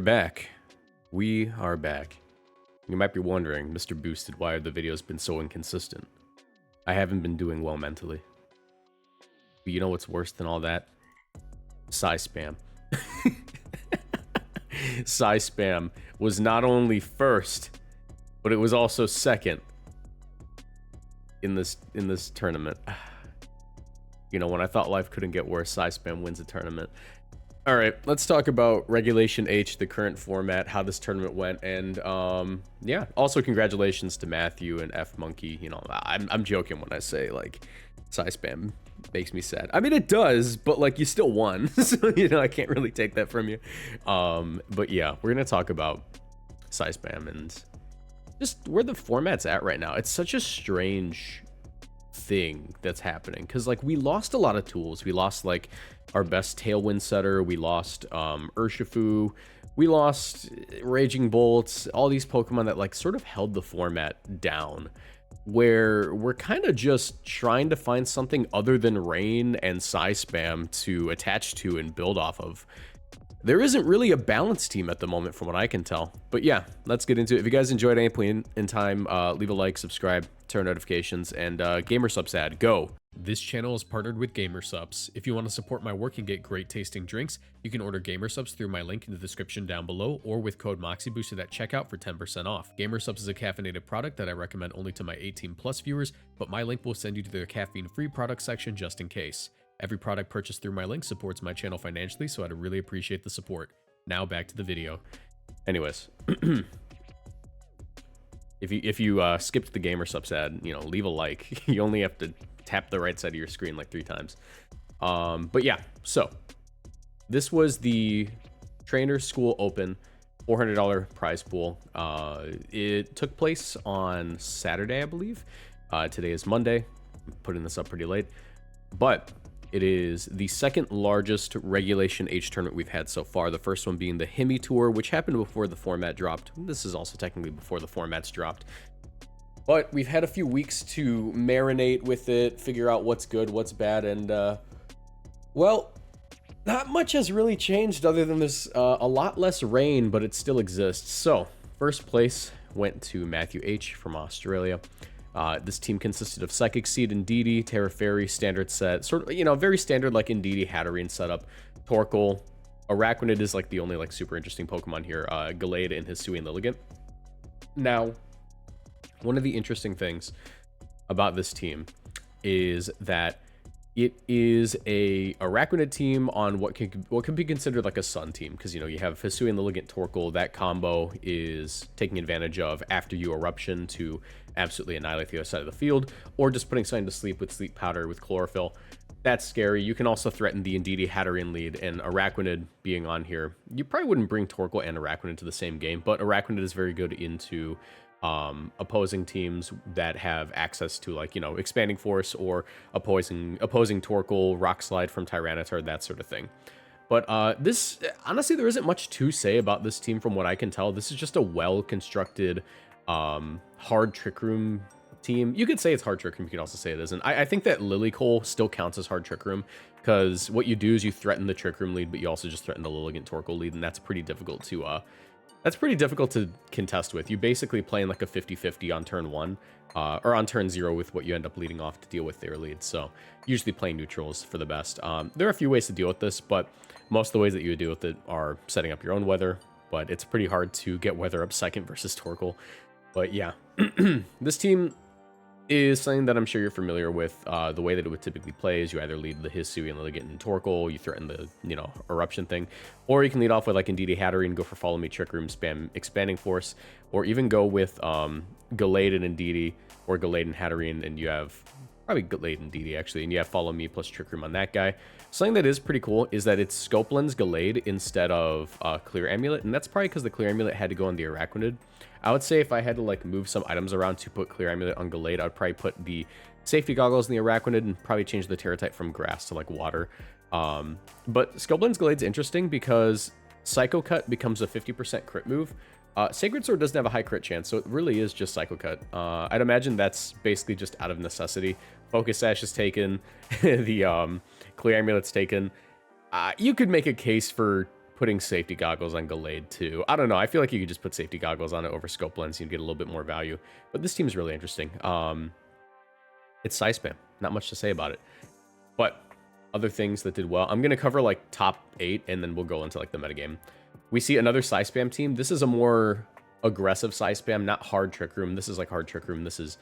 back. We are back. You might be wondering, Mr. Boosted, why have the videos been so inconsistent? I haven't been doing well mentally. But you know what's worse than all that? Sigh spam. Sigh spam was not only first, but it was also second in this tournament. You know, when I thought life couldn't get worse, Sigh spam wins a tournament. All right, let's talk about Regulation H, the current format, how this tournament went, and yeah. Also, congratulations to Matthew and F Monkey. You know, I'm joking when I say like, Sigh spam makes me sad. I mean, it does, but like, you still won, so you know, I can't really take that from you. But yeah, we're gonna talk about Sigh spam and just where the format's at right now. It's such a strange thing that's happening because like we lost a lot of tools. We lost like our best Tailwind setter, we lost Urshifu, we lost Raging Bolts, all these Pokemon that like sort of held the format down, where we're kind of just trying to find something other than Rain and Sigh spam to attach to and build off of. There isn't really a balanced team at the moment from what I can tell. But yeah, let's get into it. If you guys enjoyed any point in time, leave a like, subscribe, turn notifications, and Gamersupps ad, go. This channel is partnered with Gamersupps. If you want to support my work and get great tasting drinks, you can order Gamersupps through my link in the description down below or with code Moxie boosted at checkout for 10% off. Gamersupps is a caffeinated product that I recommend only to my 18+ viewers, but my link will send you to their caffeine-free product section just in case. Every product purchased through my link supports my channel financially, so I'd really appreciate the support. Now back to the video. Anyways, if you skipped the Gamersupps ad, you know, leave a like. You only have to tap the right side of your screen like 3 times. But yeah, so this was the Trainer School Open $400 prize pool. It took place on Saturday, I believe. Today is Monday. I'm putting this up pretty late, but it is the second largest Regulation H tournament we've had so far. The first one being the Hemi Tour, which happened before the format dropped. This is also technically before the formats dropped. But we've had a few weeks to marinate with it, figure out what's good, what's bad, and well, not much has really changed other than there's a lot less rain, but it still exists. So, first place went to Matthew H from Australia. This team consisted of Psychic Seed, Indeedee, Terra Fairy, standard set, sort of, you know, very standard like Indeedee, Hatterene setup. Torkoal, Araquanid is like the only like super interesting Pokemon here. Gallade and Hisui and Lilligant. Now, one of the interesting things about this team is that it is a Araquanid team on what can be considered like a Sun team, because you know you have Hisui and Lilligant Torkoal. That combo is taking advantage of after you Eruption to absolutely annihilate the other side of the field, or just putting something to sleep with Sleep Powder with Chlorophyll. That's scary. You can also threaten the Indeedee Hatterene lead, and Araquanid being on here, you probably wouldn't bring Torkoal and Araquanid to the same game, but Araquanid is very good into opposing teams that have access to, like, you know, Expanding Force or opposing Torkoal, Rock Slide from Tyranitar, that sort of thing. But this, honestly, there isn't much to say about this team from what I can tell. This is just a well-constructed, hard Trick Room team. You could say it's hard Trick Room, you could also say it isn't. I think that Lilycole still counts as hard Trick Room, because what you do is you threaten the Trick Room lead, but you also just threaten the Lilligant Torkoal lead, and that's pretty difficult to contest with. You basically playing like a 50-50 on turn 1, or on turn 0 with what you end up leading off to deal with their lead. So usually playing neutrals for the best. There are a few ways to deal with this, but most of the ways that you would deal with it are setting up your own weather, but it's pretty hard to get weather up second versus Torkoal. But yeah, this team is something that I'm sure you're familiar with. The way that it would typically play is you either lead the Hisui and Lilligant and Torkoal, you threaten the, you know, Eruption thing, or you can lead off with like Indeedee Hatterene, go for Follow Me, Trick Room, spam Expanding Force, or even go with Gallade and Indeedee, or Gallade and Hatterene, and you have probably Gallade and Indeedee actually, and you have Follow Me plus Trick Room on that guy. Something that is pretty cool is that it's Scope Lens Gallade instead of Clear Amulet, and that's probably because the Clear Amulet had to go on the Araquanid. I would say if I had to like move some items around to put Clear Amulet on Gallade, I would probably put the Safety Goggles in the Araquanid and probably change the Terra type from Grass to like Water. But Scope Lens Gallade's interesting because Psycho Cut becomes a 50% crit move. Sacred Sword doesn't have a high crit chance, so it really is just Psycho Cut. I'd imagine that's basically just out of necessity. Focus Sash is taken, the Clear Amulet's taken. You could make a case for putting safety goggles on Gallade too. I don't know. I feel like you could just put safety goggles on it over scope lens and you'd get a little bit more value. But this team is really interesting. It's size spam. Not much to say about it. But other things that did well. I'm going to cover like top 8 and then we'll go into like the metagame. We see another size spam team. This is a more aggressive size spam, not hard trick room. This is like hard trick room. This is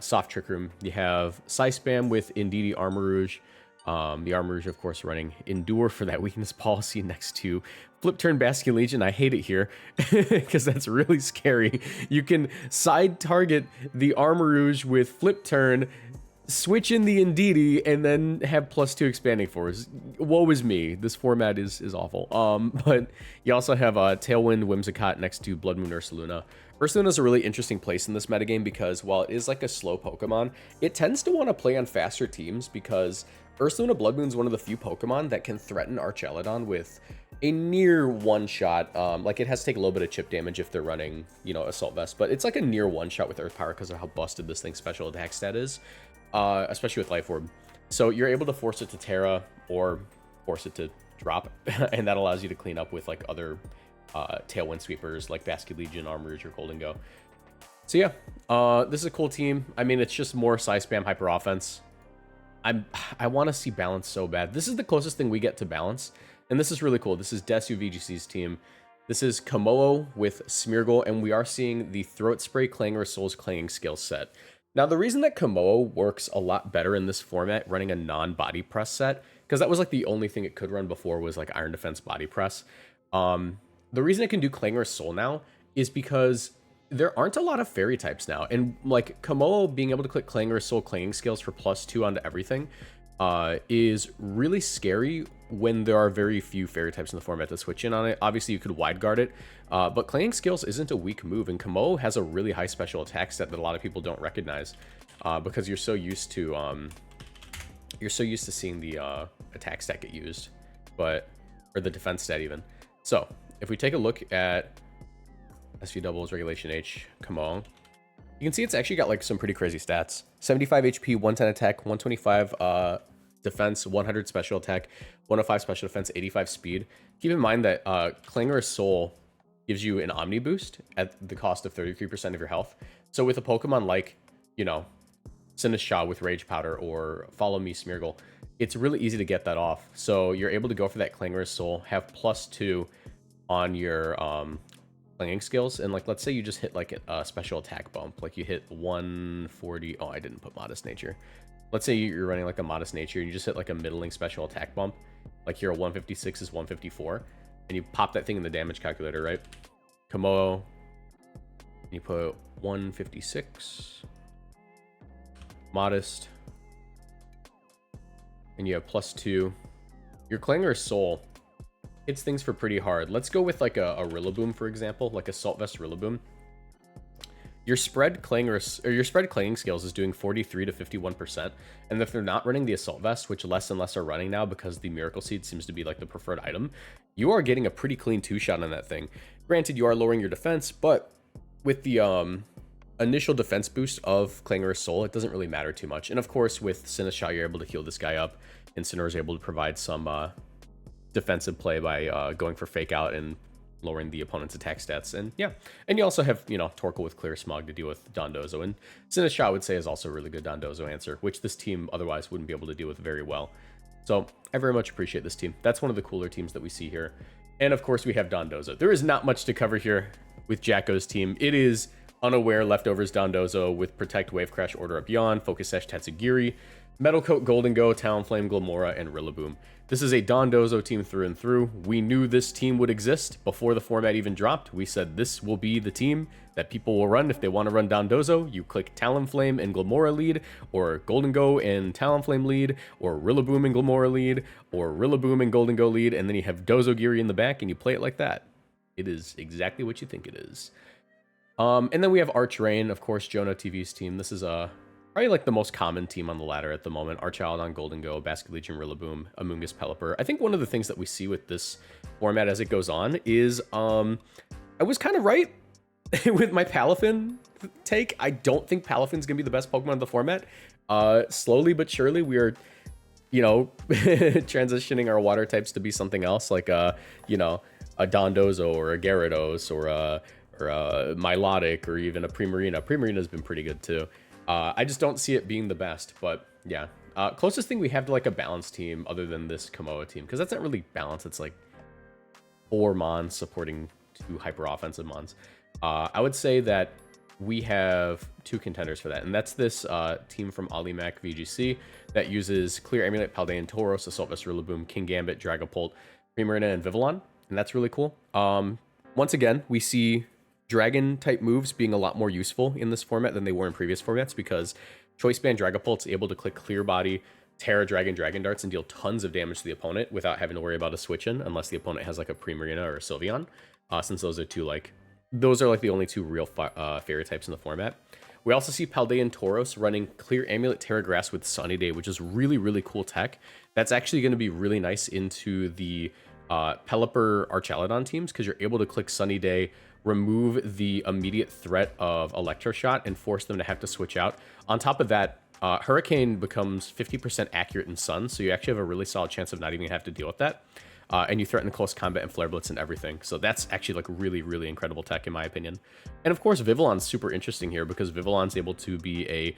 soft trick room. You have size spam with Indeedee Armor Rouge. The Armor Rouge, of course, running Endure for that weakness policy next to Flip Turn Bastion Legion. I hate it here because that's really scary. You can side target the Armor Rouge with Flip Turn, switch in the Indeedee, and then have +2 expanding force. Woe is me. This format is awful. But you also have Tailwind Whimsicott next to Blood Moon Ursaluna. Ursaluna is a really interesting place in this metagame because while it is like a slow Pokemon, it tends to want to play on faster teams because Ursaluna Blood Moon is one of the few Pokemon that can threaten Archelodon with a near one-shot. Like, it has to take a little bit of chip damage if they're running, you know, Assault Vest, but it's like a near one-shot with Earth Power because of how busted this thing's special attack stat is, especially with Life Orb. So you're able to force it to Terra or force it to drop, and that allows you to clean up with, like, other Tailwind Sweepers like Basket Legion, Armor Rouge, or Golden Go. So yeah, this is a cool team. I mean, it's just more size spam hyper offense. I want to see balance so bad. This is the closest thing we get to balance, and this is really cool. This is Desu VGC's team. This is Komodo with Smeargle, and we are seeing the Throat Spray Clangor Soul's Clanging skill set. Now, the reason that Komodo works a lot better in this format, running a non-body press set, because that was like the only thing it could run before was like Iron Defense body press. The reason it can do Clangor Soul now is because there aren't a lot of fairy types now, and like Komodo being able to click Clangor Soul clanging skills for +2 onto everything is really scary when there are very few fairy types in the format to switch in on it. Obviously, you could wide guard it, but clanging skills isn't a weak move, and Komodo has a really high special attack set that a lot of people don't recognize because you're so used to seeing the attack stat get used, or the defense stat even. So if we take a look at SV doubles Regulation H Komodo, you can see it's actually got like some pretty crazy stats. 75 HP, 110 attack, 125 defense, 100 special attack, 105 special defense, 85 speed. Keep in mind that Clangor Soul gives you an Omni boost at the cost of 33% of your health. So with a Pokemon like, you know, Sinistcha with Rage Powder or Follow Me Smeargle, it's really easy to get that off. So you're able to go for that Clangor Soul, have +2 on your clanging skills, and like let's say you just hit like a special attack bump, like you hit 140. Oh, I didn't put Modest Nature. Let's say you're running like a Modest Nature and you just hit like a middling special attack bump, like here a 156 is 154, and you pop that thing in the damage calculator, right? Komodo, you put 156 Modest, and you have +2. Your Clangor Soul hits things for pretty hard. Let's go with like a Rillaboom, for example, like Assault Vest Rillaboom. Your spread clanging skills is doing 43 to 51%, and if they're not running the Assault Vest, which less and less are running now because the Miracle Seed seems to be like the preferred item, you are getting a pretty clean 2-shot on that thing. Granted, you are lowering your defense, but with the initial defense boost of Clangor Soul, it doesn't really matter too much. And of course, with Sinistcha, you're able to heal this guy up, and Sinnoh is able to provide some defensive play by going for Fake Out and lowering the opponent's attack stats. And yeah, and you also have, you know, Torkoal with Clear Smog to deal with Dondozo, and Sinistcha I would say is also a really good Dondozo answer, which this team otherwise wouldn't be able to deal with very well. So I very much appreciate this team. That's one of the cooler teams that we see here. And of course we have Dondozo. There is not much to cover here with Jacko's team. It is Unaware Leftovers Dondozo with Protect, Wave Crash, Order Up Beyond, Focus Sash Tatsugiri, Metal Coat Golden Go, Talonflame Glamora, and Rillaboom. This is a Dondozo team through and through. We knew this team would exist before the format even dropped. We said this will be the team that people will run if they want to run Dondozo. You click Talonflame and Glamora lead, or Golden Go and Talonflame lead, or Rillaboom and Glamora lead, or Rillaboom and Golden Go lead, and then you have Dozogiri in the back, and you play it like that. It is exactly what you think it is. And then we have Archrain, of course, Jonah TV's team. This is probably like the most common team on the ladder at the moment. Archelodon, Golden Go, Basket Legion, Rillaboom, Amoonguss, Pelipper. I think one of the things that we see with this format as it goes on is I was kind of right with my Palafin take. I don't think Palafin's going to be the best Pokemon of the format. Slowly but surely, we are you know, transitioning our water types to be something else, like you know, a Dondozo or a Gyarados or a Milotic or even a Primarina. Primarina's been pretty good too. I just don't see it being the best, but yeah. Closest thing we have to like a balanced team other than this Komoa team, because that's not really balanced. It's like 4 Mons supporting 2 hyper offensive Mons. I would say that we have 2 contenders for that, and that's this team from Olimac VGC that uses Clear Amulet, Paldean Tauros, Assault Vest, Rillaboom, King Gambit, Dragapult, Primarina, and Vivillon, and that's really cool. Once again, we see dragon type moves being a lot more useful in this format than they were in previous formats, because Choice Band Dragapult's able to click Clear Body, Terra Dragon, Dragon Darts, and deal tons of damage to the opponent without having to worry about a switch in, unless the opponent has like a Primarina or a Sylveon, since those are the only 2 real fairy types in the format. We also see Paldean Tauros running Clear Amulet Terra Grass with Sunny Day, which is really, really cool tech. That's actually going to be really nice into the Pelipper Archaludon teams, because you're able to click Sunny Day, remove the immediate threat of Electroshot, and force them to have to switch out. On top of that, Hurricane becomes 50% accurate in Sun, so you actually have a really solid chance of not even have to deal with that. And you threaten close combat and Flare Blitz and everything. So that's actually like really, really incredible tech in my opinion. And of course, Vivillon's super interesting here, because Vivillon's able to be a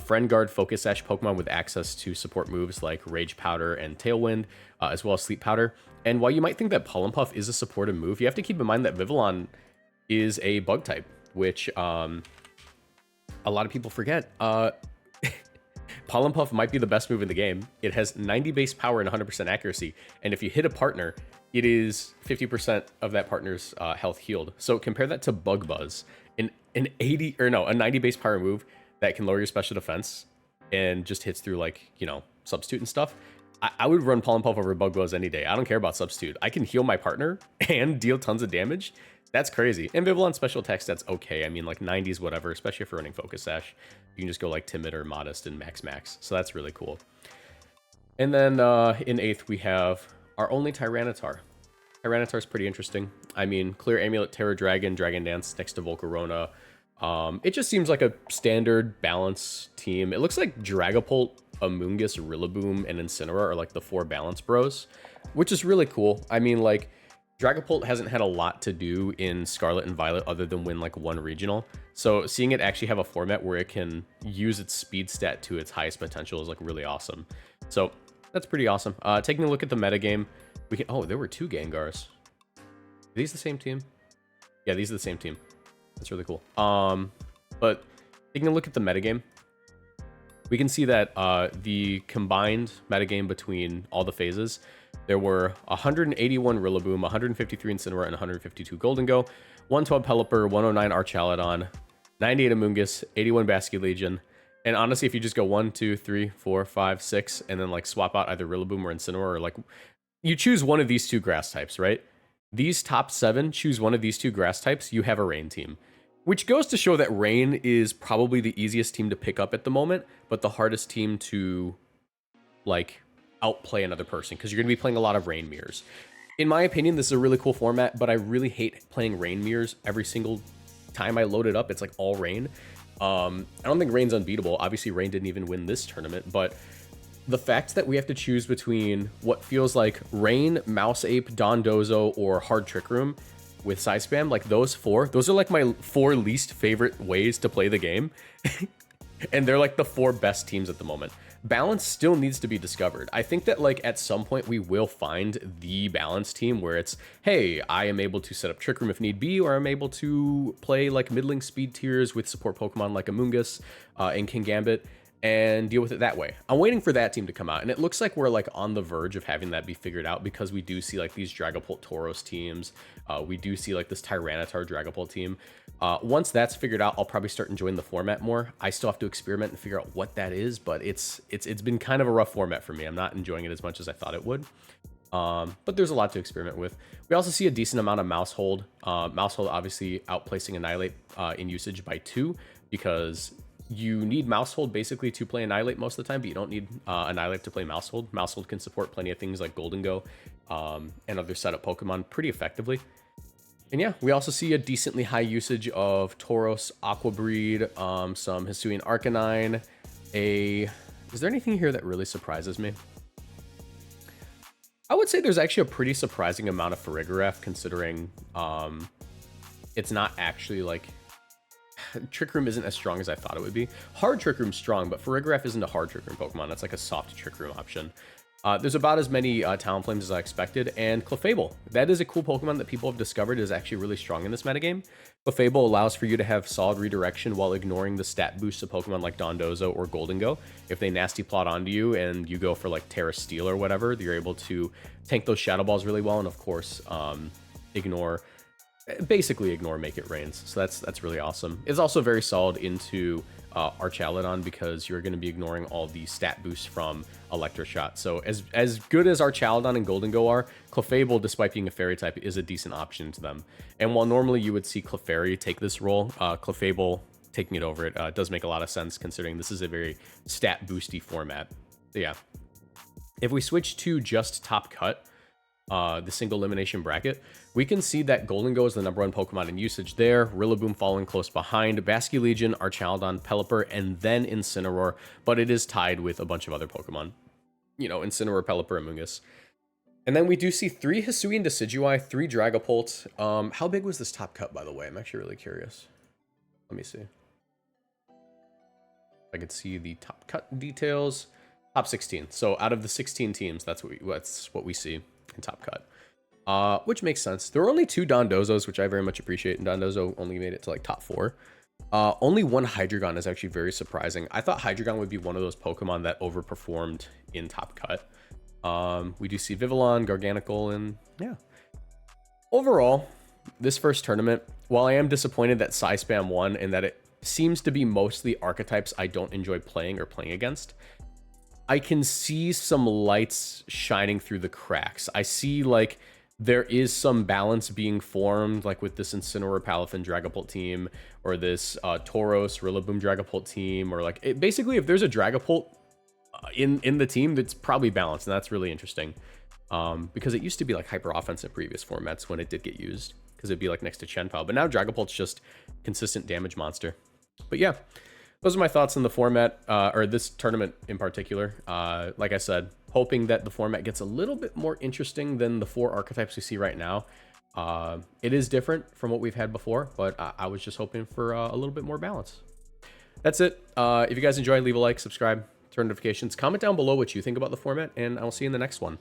Friend Guard Focus Sash Pokemon with access to support moves like Rage Powder and Tailwind, as well as Sleep Powder. And while you might think that Pollen Puff is a supportive move, you have to keep in mind that Vivillon is a bug type, which a lot of people forget. Pollen Puff might be the best move in the game. It has 90 base power and 100% accuracy, and if you hit a partner, it is 50% of that partner's health healed. So compare that to Bug Buzz, a 90 base power move that can lower your special defense and just hits through, like, you know, Substitute and stuff. I would run Pollen Puff over Bug Buzz any day. I don't care about Substitute. I can heal my partner and deal tons of damage. That's crazy. And Vivillon special attack, that's okay. I mean, like 90s, whatever, especially if you're running Focus Sash. You can just go like Timid or Modest and Max. So that's really cool. And then in 8th, we have our only Tyranitar. Tyranitar's pretty interesting. I mean, Clear Amulet, Terra Dragon, Dragon Dance next to Volcarona. It just seems like a standard balance team. It looks like Dragapult, Amoonguss, Rillaboom, and Incineroar are like the 4 balance bros, which is really cool. I mean, like, Dragapult hasn't had a lot to do in Scarlet and Violet other than win like 1 regional. So seeing it actually have a format where it can use its speed stat to its highest potential is like really awesome. So that's pretty awesome. Taking a look at the metagame, we can, oh, there were 2 Gengars. Are these the same team? Yeah, these are the same team. That's really cool. But taking a look at the metagame, we can see that the combined metagame between all the phases, there were 181 Rillaboom, 153 Incineroar, and 152 Goldengo, 112 Pelipper, 109 Archaludon, 98 Amoonguss, 81 Basculegion. And honestly, if you just go 1, 2, 3, 4, 5, 6, and then like swap out either Rillaboom or Incineroar, or like you choose one of these 2 grass types, right? These top 7 choose one of these 2 grass types, you have a Rain team. Which goes to show that Rain is probably the easiest team to pick up at the moment, but the hardest team to like outplay another person, because you're going to be playing a lot of Rain Mirrors. In my opinion, this is a really cool format, but I really hate playing Rain Mirrors every single time I load it up. It's like all Rain. I don't think Rain's unbeatable. Obviously, Rain didn't even win this tournament, but the fact that we have to choose between what feels like Rain, Mouse Ape, Dondozo, or Hard Trick Room with Size Spam, like those 4, those are like my 4 least favorite ways to play the game. And they're like the 4 best teams at the moment. Balance still needs to be discovered. I think that like at some point we will find the balance team where it's, hey, I am able to set up Trick Room if need be, or I'm able to play like middling speed tiers with support Pokemon like Amoonguss and King Gambit and deal with it that way. I'm waiting for that team to come out, and it looks like we're like on the verge of having that be figured out, because we do see like these Dragapult Tauros teams. We do see like this Tyranitar Dragapult team. Once that's figured out, I'll probably start enjoying the format more. I still have to experiment and figure out what that is, but it's been kind of a rough format for me. I'm not enjoying it as much as I thought it would. But there's a lot to experiment with. We also see a decent amount of Mouse Hold. Mouse Hold obviously outplacing Annihilate in usage by 2, because you need Mouse Hold basically to play Annihilate most of the time, but you don't need Annihilate to play Mouse Hold. Mouse Hold can support plenty of things like Goldengo and other setup Pokemon pretty effectively. And yeah, we also see a decently high usage of Tauros, Aqua Breed, some Hisuian Arcanine. Is there anything here that really surprises me? I would say there's actually a pretty surprising amount of Farigiraf considering it's not actually like Trick Room isn't as strong as I thought it would be. Hard Trick Room's strong, but Farigiraf isn't a hard Trick Room Pokemon. It's like a soft Trick Room option. There's about as many Talonflames as I expected, and Clefable. That is a cool Pokemon that people have discovered is actually really strong in this metagame. Clefable allows for you to have solid redirection while ignoring the stat boosts of Pokemon like Dondozo or Goldengo. If they nasty plot onto you and you go for like Terra Steel or whatever, you're able to tank those Shadow Balls really well, and of course, basically ignore Make It Rains. So that's really awesome. It's also very solid into Archaludon because you're going to be ignoring all the stat boosts from Electroshot. So as good as Archaludon and Goldengo are, Clefable, despite being a fairy type, is a decent option to them. And while normally you would see Clefairy take this role, Clefable taking it over it does make a lot of sense considering this is a very stat boosty format. So yeah. If we switch to just Top Cut, the single elimination bracket, we can see that Goldengo is the #1 Pokemon in usage there, Rillaboom following close behind, Basculegion, Archaludon, Pelipper, and then Incineroar, but it is tied with a bunch of other Pokemon. You know, Incineroar, Pelipper, and Mungus. And then we do see 3 Hisuian Decidueye, 3 Dragapult. How big was this top cut, by the way? I'm actually really curious. Let me see. I can see the top cut details. Top 16. So out of the 16 teams, that's what we see in top cut. Which makes sense. There were only 2 Dondozos, which I very much appreciate, and Dondozo only made it to like top 4. Only 1 Hydreigon is actually very surprising. I thought Hydreigon would be one of those Pokemon that overperformed in top cut. We do see Vivillon, Garganacl, and yeah. Overall, this first tournament, while I am disappointed that Psyspam won and that it seems to be mostly archetypes I don't enjoy playing or playing against, I can see some lights shining through the cracks. I see like there is some balance being formed, like with this Incineroar, Palafin, Dragapult team, or this Tauros, Rillaboom, Dragapult team, or like basically if there's a Dragapult in the team, that's probably balanced, and that's really interesting. Because it used to be like hyper offense in previous formats when it did get used, because it'd be like next to Chenpao, but now Dragapult's just consistent damage monster. But yeah, those are my thoughts on the format, or this tournament in particular. Like I said, hoping that the format gets a little bit more interesting than the 4 archetypes we see right now. It is different from what we've had before, but I was just hoping for a little bit more balance. That's it. If you guys enjoyed, leave a like, subscribe, turn notifications, comment down below what you think about the format, and I'll see you in the next one.